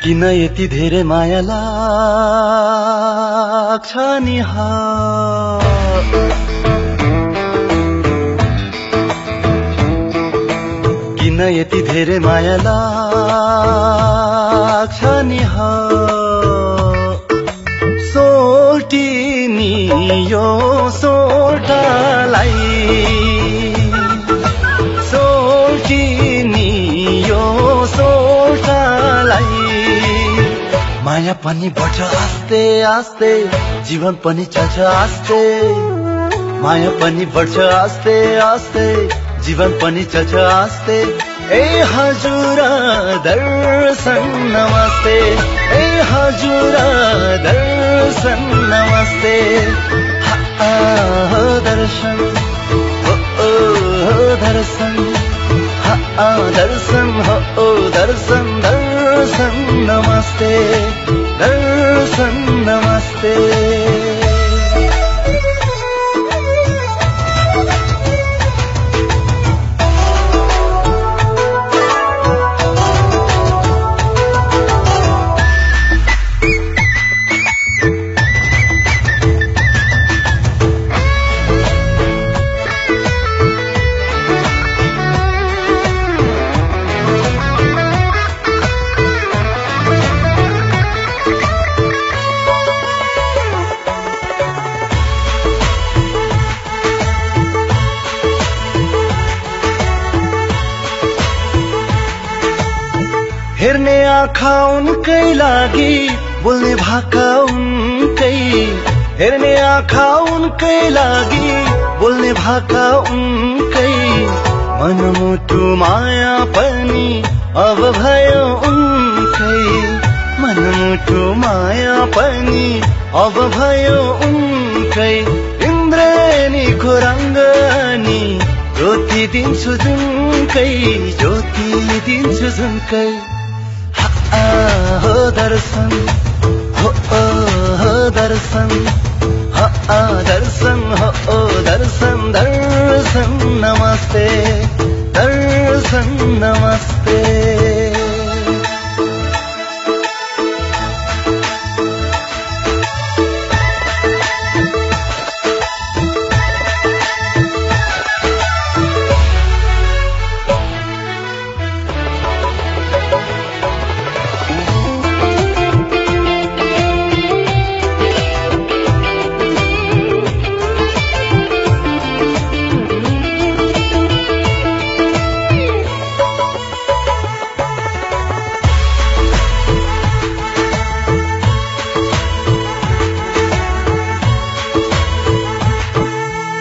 किन यति धेरै माया लाग्छ नि किन यति धेरै माया लाग्छ नि सोल्टिनी यो सोल्टालाई सोल्टिनी यो सोल्टालाई माया पनि बढ्छ आस्ते आस्ते जीवन पनि चल्छ आस्ते माया पनि बढ्छ आस्ते आस्ते जीवन पनि चल्छ आस्ते ए हजुर दर्शन नमस्ते ए हजुर दर्शन नमस्ते हो दर्शन हो दर्शन दर्शन हो दर्शन दर्शन नमस्ते दर्शन नमस्ते हेर्ने आँखा उनकै लागि बोल्ने भाका उनकै हेर्ने आँखा उनकै लागि बोल्ने भाका उनकै मनमुटु माया पनि अब भयो उनकै मनमुटु माया पनि अब भयो उनकै इन्द्रेणीको रङ्गनी ज्योति दिन्छु जुनकै ज्योति दिन्छु जुनकै हो दर्शन हो दर्शन दर्शन हो दर्शन दर्शन नमस्ते दर्शन नमस्ते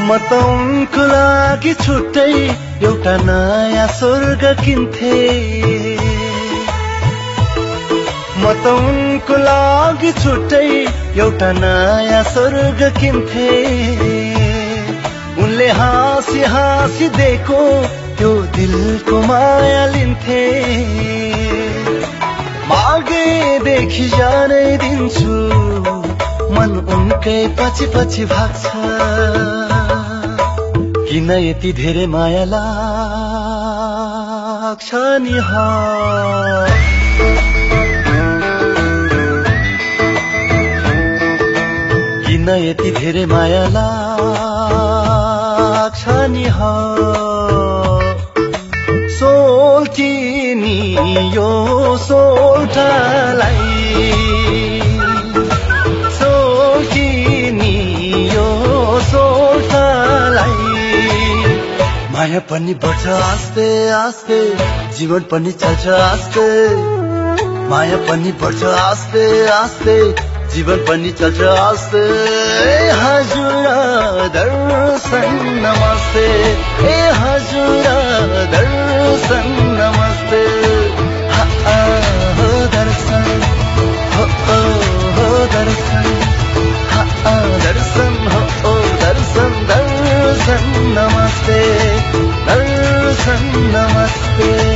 म त उनको लागि छुट्टै एउटा नयाँ स्वर्ग किन्थे म त उनको लागि छुट्टै एउटा नयाँ स्वर्ग किन्थे उनले हाँसी हाँसी दिएको त्यो दिलको माया लिन्थे मागेदेखि जानै दिन्छु मन उनकै पछि पछि भाग्छ किन यति धेरै माया लाग्छ नि किन यति धेरै माया लाग्छ नि सोल्टिनी यो सोल्टालाई सोल्टिनी यो सोल्टालाई माया पनि बढ्छ आस्ते आस्ते जीवन पनि चल्छ आस्ते माया पनि बढ्छ आस्ते आस्ते जीवन पनि चल्छ आस्ते हजुर दर्शन नमस्ते ए हजुर दर्शन नमस्ते हो दर्शन हो दर्शन दर्शन हो दर्शन दर्शन नमस्ते दर्शन नमस्ते